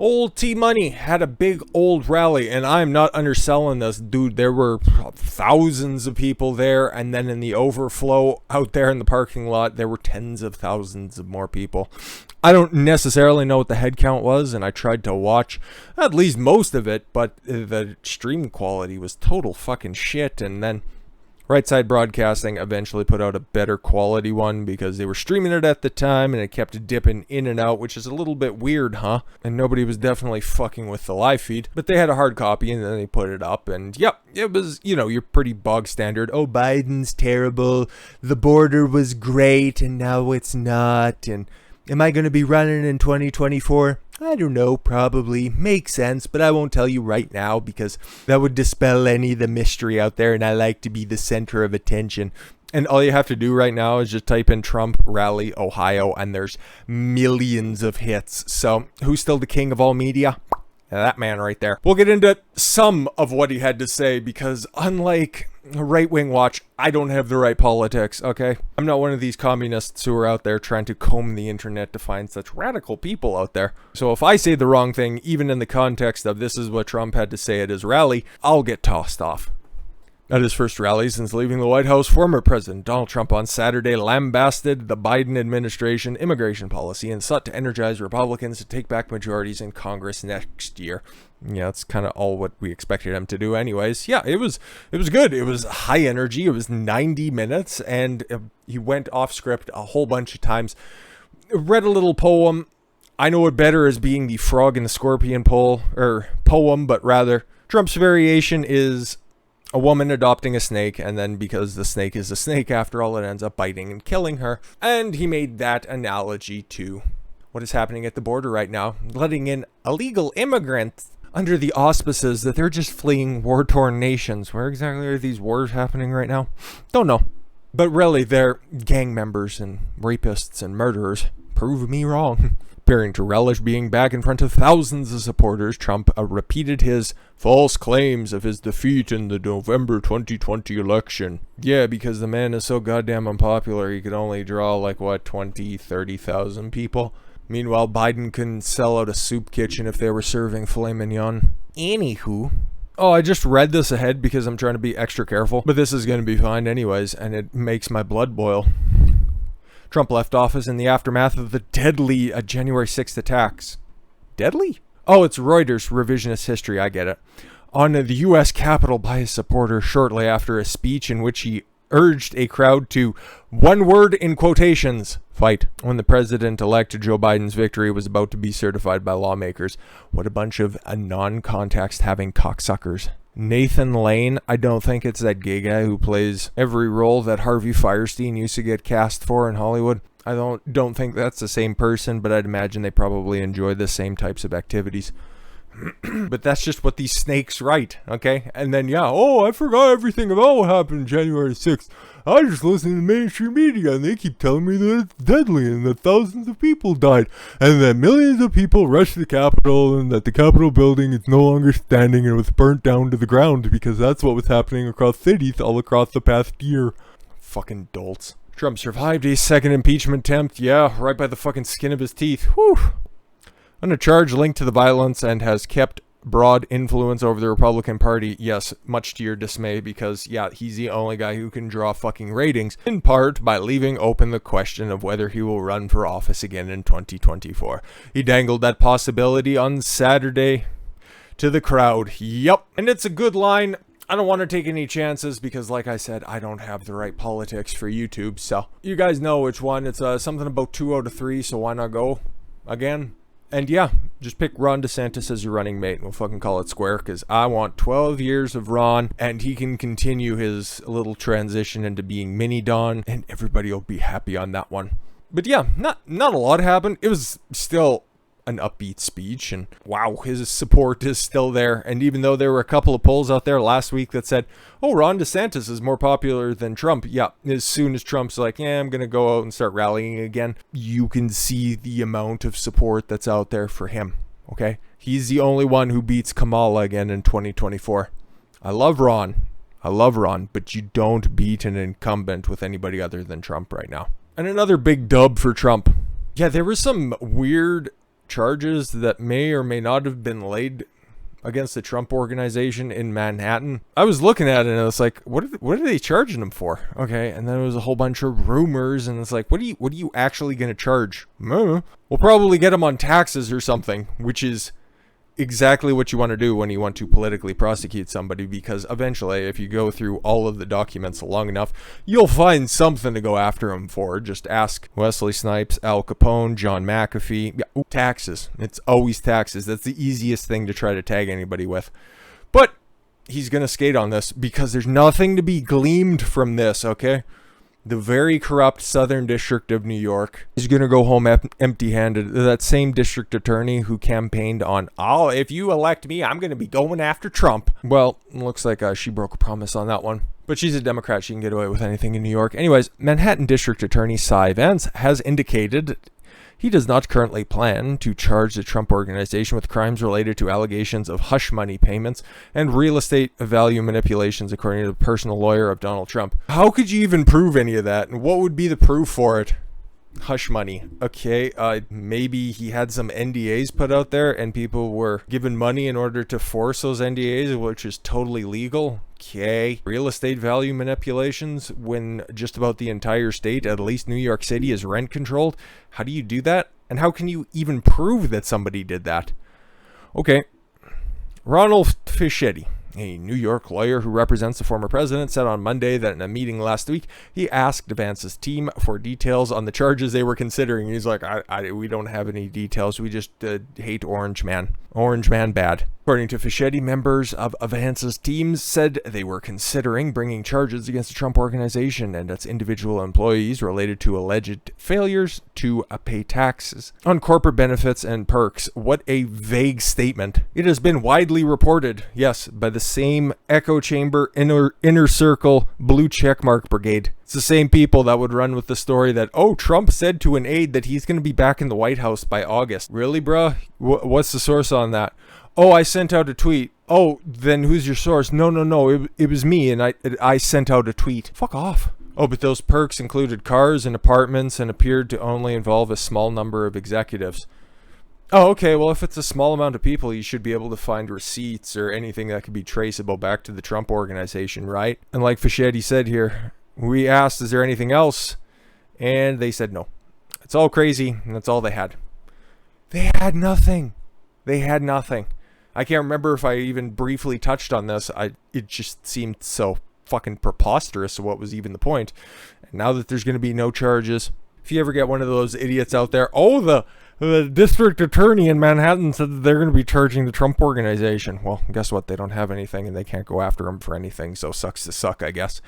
Old T Money had a big old rally, and I'm not underselling this, dude. There were thousands of people there, and then in the overflow out there in the parking lot, there were tens of thousands of more people. I don't necessarily know what the head count was, and I tried to watch at least most of it, but the stream quality was total fucking shit, and then Right Side Broadcasting eventually put out a better quality one because they were streaming it at the time and it kept dipping in and out, which is a little bit weird, huh? And nobody was definitely fucking with the live feed. But they had a hard copy and then they put it up and yep, it was, you know, your pretty bog standard. Oh, Biden's terrible. The border was great and now it's not. And am I going to be running in 2024? I don't know, probably. Makes sense, but I won't tell you right now because that would dispel any of the mystery out there, and I like to be the center of attention. And all you have to do right now is just type in Trump rally Ohio, and there's millions of hits. So, who's still the king of all media? That man right there. We'll get into some of what he had to say because unlike Right Wing Watch, I don't have the right politics, okay? I'm not one of these communists who are out there trying to comb the internet to find such radical people out there. So if I say the wrong thing, even in the context of this is what Trump had to say at his rally, I'll get tossed off. At his first rally since leaving the White House, former President Donald Trump on Saturday lambasted the Biden administration immigration policy and sought to energize Republicans to take back majorities in Congress next year. Yeah, that's kind of all what we expected him to do anyways. Yeah, it was good. It was high energy. It was 90 minutes, and he went off script a whole bunch of times. Read a little poem. I know it better as being the Frog and the Scorpion poem, but rather Trump's variation is a woman adopting a snake, and then because the snake is a snake, after all, it ends up biting and killing her. And he made that analogy to what is happening at the border right now, letting in illegal immigrants under the auspices that they're just fleeing war-torn nations. Where exactly are these wars happening right now? Don't know. But really, they're gang members and rapists and murderers. Prove me wrong. Appearing to relish being back in front of thousands of supporters, Trump repeated his false claims of his defeat in the November 2020 election. Yeah, because the man is so goddamn unpopular, he could only draw 30,000 people. Meanwhile, Biden couldn't sell out a soup kitchen if they were serving filet mignon. Anywho. Oh, I just read this ahead because I'm trying to be extra careful, but this is going to be fine anyways, and it makes my blood boil. Trump left office in the aftermath of the deadly January 6th attacks. Deadly? Oh, it's Reuters revisionist history, I get it. On the U.S. Capitol by his supporters shortly after a speech in which he urged a crowd to, one word in quotations, fight, when the president-elect Joe Biden's victory was about to be certified by lawmakers. What a bunch of non-context-having cocksuckers. Nathan Lane, I don't think it's that gay guy who plays every role that Harvey Fierstein used to get cast for in Hollywood. I don't think that's the same person, but I'd imagine they probably enjoy the same types of activities. But that's just what these snakes write, okay? And then, I forgot everything about what happened January 6th. I just listen to mainstream media, and they keep telling me that it's deadly, and that thousands of people died, and that millions of people rushed the Capitol, and that the Capitol building is no longer standing, and it was burnt down to the ground, because that's what was happening across cities all across the past year. Fucking dolts. Trump survived a second impeachment attempt, right by the fucking skin of his teeth. Whew. On a charge linked to the violence and has kept broad influence over the Republican Party, yes, much to your dismay, because, he's the only guy who can draw fucking ratings, in part by leaving open the question of whether he will run for office again in 2024. He dangled that possibility on Saturday to the crowd. Yep. And it's a good line. I don't want to take any chances because, like I said, I don't have the right politics for YouTube, so you guys know which one. It's something about 2 out of 3, so why not go again? And just pick Ron DeSantis as your running mate and we'll fucking call it square because I want 12 years of Ron and he can continue his little transition into being mini Don and everybody will be happy on that one. But not a lot happened. It was still an upbeat speech and wow, his support is still there. And even though there were a couple of polls out there last week that said, oh, Ron DeSantis is more popular than Trump. As soon as Trump's like, I'm going to go out and start rallying again, you can see the amount of support that's out there for him. Okay. He's the only one who beats Kamala again in 2024. I love Ron, but you don't beat an incumbent with anybody other than Trump right now. And another big dub for Trump. There was some weird charges that may or may not have been laid against the Trump Organization in Manhattan. I was looking at it and it's like, what are they charging him for? Okay, and then there was a whole bunch of rumors, and it's like, what are you actually going to charge? We'll probably get him on taxes or something, which is exactly what you want to do when you want to politically prosecute somebody, because eventually, if you go through all of the documents long enough, you'll find something to go after him for. Just ask Wesley Snipes, Al Capone, John McAfee. Yeah, taxes. It's always taxes. That's the easiest thing to try to tag anybody with. But he's going to skate on this because there's nothing to be gleaned from this, okay? The very corrupt Southern District of New York is going to go home empty-handed. That same district attorney who campaigned on, oh, if you elect me, I'm going to be going after Trump. Well, looks like she broke a promise on that one. But she's a Democrat. She can get away with anything in New York. Anyways, Manhattan District Attorney Cy Vance has indicated he does not currently plan to charge the Trump Organization with crimes related to allegations of hush money payments and real estate value manipulations, according to the personal lawyer of Donald Trump. How could you even prove any of that? And what would be the proof for it? Hush money. Okay, maybe he had some NDAs put out there and people were given money in order to force those NDAs, which is totally legal. Okay. Real estate value manipulations when just about the entire state, at least New York City, is rent controlled. How do you do that? And how can you even prove that somebody did that? Okay. Ronald Fischetti, a New York lawyer who represents the former president, said on Monday that in a meeting last week, he asked Vance's team for details on the charges they were considering. He's like, we don't have any details. We just hate Orange Man. Orange Man bad. According to Fischetti, members of Vance's team said they were considering bringing charges against the Trump Organization and its individual employees related to alleged failures to pay taxes on corporate benefits and perks. What a vague statement. It has been widely reported, yes, by the same echo chamber, inner circle, blue checkmark brigade. It's the same people that would run with the story that, oh, Trump said to an aide that he's going to be back in the White House by August. Really, bruh? What's the source on that? Oh, I sent out a tweet. Oh, then who's your source? No. It was me, and I sent out a tweet. Fuck off. Oh, but those perks included cars and apartments and appeared to only involve a small number of executives. Oh, okay. Well, if it's a small amount of people, you should be able to find receipts or anything that could be traceable back to the Trump Organization, right? And like Fischetti said here, we asked, is there anything else? And they said no. It's all crazy, and that's all they had. They had nothing. I can't remember if I even briefly touched on this. It just seemed so fucking preposterous. What was even the point? And now that there's going to be no charges, if you ever get one of those idiots out there, oh, the district attorney in Manhattan said that they're going to be charging the Trump Organization. Well, guess what? They don't have anything and they can't go after him for anything. So sucks to suck, I guess.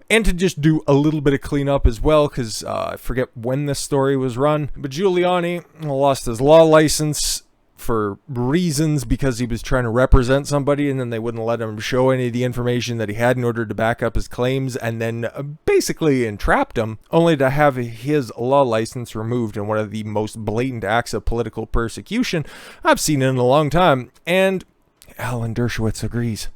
And to just do a little bit of cleanup as well, because I forget when this story was run, but Giuliani lost his law license for reasons because he was trying to represent somebody, and then they wouldn't let him show any of the information that he had in order to back up his claims, and then basically entrapped him, only to have his law license removed in one of the most blatant acts of political persecution I've seen in a long time. And Alan Dershowitz agrees.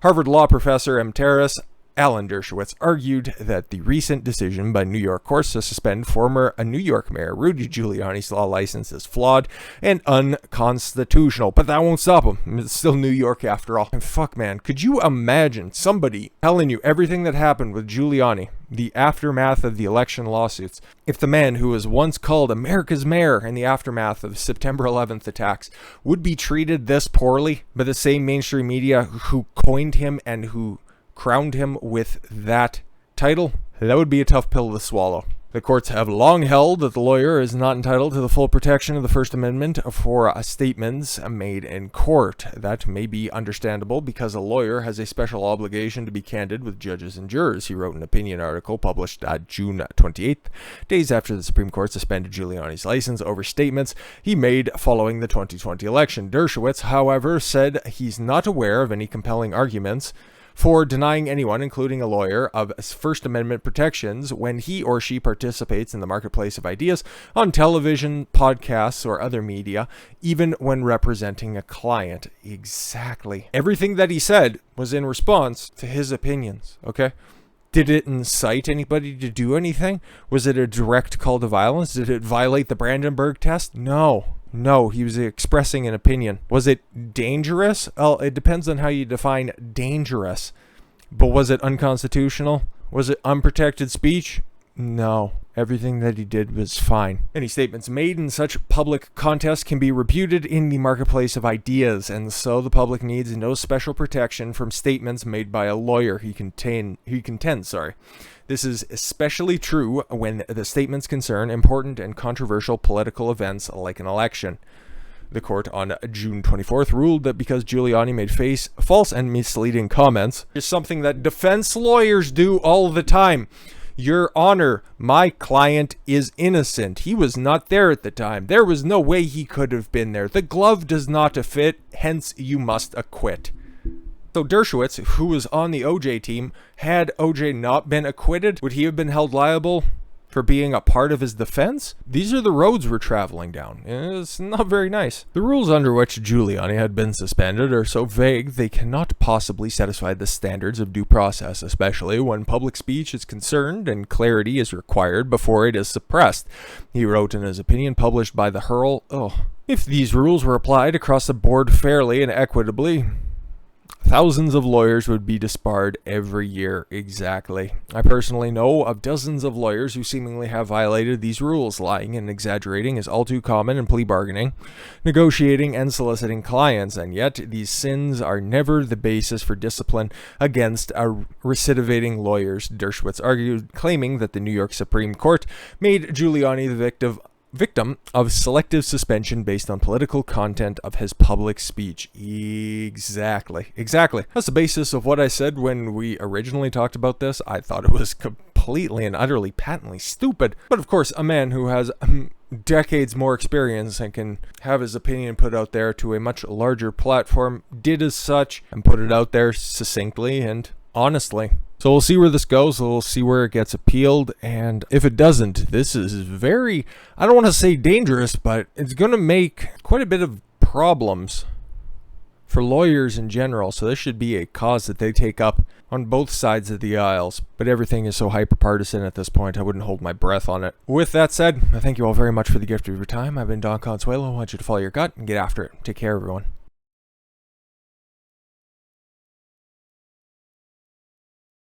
Harvard law professor emeritus Alan Dershowitz argued that the recent decision by New York courts to suspend former New York Mayor Rudy Giuliani's law license is flawed and unconstitutional. But that won't stop him. It's still New York after all. And fuck, man, could you imagine somebody telling you everything that happened with Giuliani, the aftermath of the election lawsuits, if the man who was once called America's mayor in the aftermath of September 11th attacks would be treated this poorly by the same mainstream media who coined him and who crowned him with that title? That would be a tough pill to swallow. The courts have long held that the lawyer is not entitled to the full protection of the First Amendment for statements made in court. That may be understandable because a lawyer has a special obligation to be candid with judges and jurors, he wrote an opinion article published June 28th, days after the Supreme Court suspended Giuliani's license over statements he made following the 2020 election. Dershowitz, however, said he's not aware of any compelling arguments for denying anyone, including a lawyer, of First Amendment protections when he or she participates in the marketplace of ideas on television, podcasts, or other media, even when representing a client. Exactly. Everything that he said was in response to his opinions, okay? Did it incite anybody to do anything? Was it a direct call to violence? Did it violate the Brandenburg test? No. No, he was expressing an opinion. Was it dangerous? Well, it depends on how you define dangerous. But was it unconstitutional? Was it unprotected speech? No. Everything that he did was fine. Any statements made in such public contest can be reputed in the marketplace of ideas, and so the public needs no special protection from statements made by a lawyer, he contends. This is especially true when the statements concern important and controversial political events like an election. The court on June 24th ruled that because Giuliani made false and misleading comments, is something that defense lawyers do all the time. Your Honor, my client is innocent. He was not there at the time. There was no way he could have been there. The glove does not fit, hence you must acquit. So Dershowitz, who was on the OJ team, had OJ not been acquitted, would he have been held liable for being a part of his defense? These are the roads we're traveling down. It's not very nice. The rules under which Giuliani had been suspended are so vague they cannot possibly satisfy the standards of due process, especially when public speech is concerned and clarity is required before it is suppressed. He wrote in his opinion published by the Herald, if these rules were applied across the board fairly and equitably, thousands of lawyers would be disbarred every year. Exactly. I personally know of dozens of lawyers who seemingly have violated these rules. Lying and exaggerating is all too common in plea bargaining, negotiating, and soliciting clients, and yet these sins are never the basis for discipline against recidivating lawyers, Dershowitz argued, claiming that the New York Supreme Court made Giuliani the victim of selective suspension based on political content of his public speech. Exactly. That's the basis of what I said when we originally talked about this. I thought it was completely and utterly patently stupid. But of course, a man who has decades more experience and can have his opinion put out there to a much larger platform did as such and put it out there succinctly and honestly. So we'll see where this goes. We'll see where it gets appealed. And if it doesn't, this is very, I don't want to say dangerous, but it's going to make quite a bit of problems for lawyers in general. So this should be a cause that they take up on both sides of the aisles. But everything is so hyper-partisan at this point, I wouldn't hold my breath on it. With that said, I thank you all very much for the gift of your time. I've been Don Consuelo. I want you to follow your gut and get after it. Take care, everyone.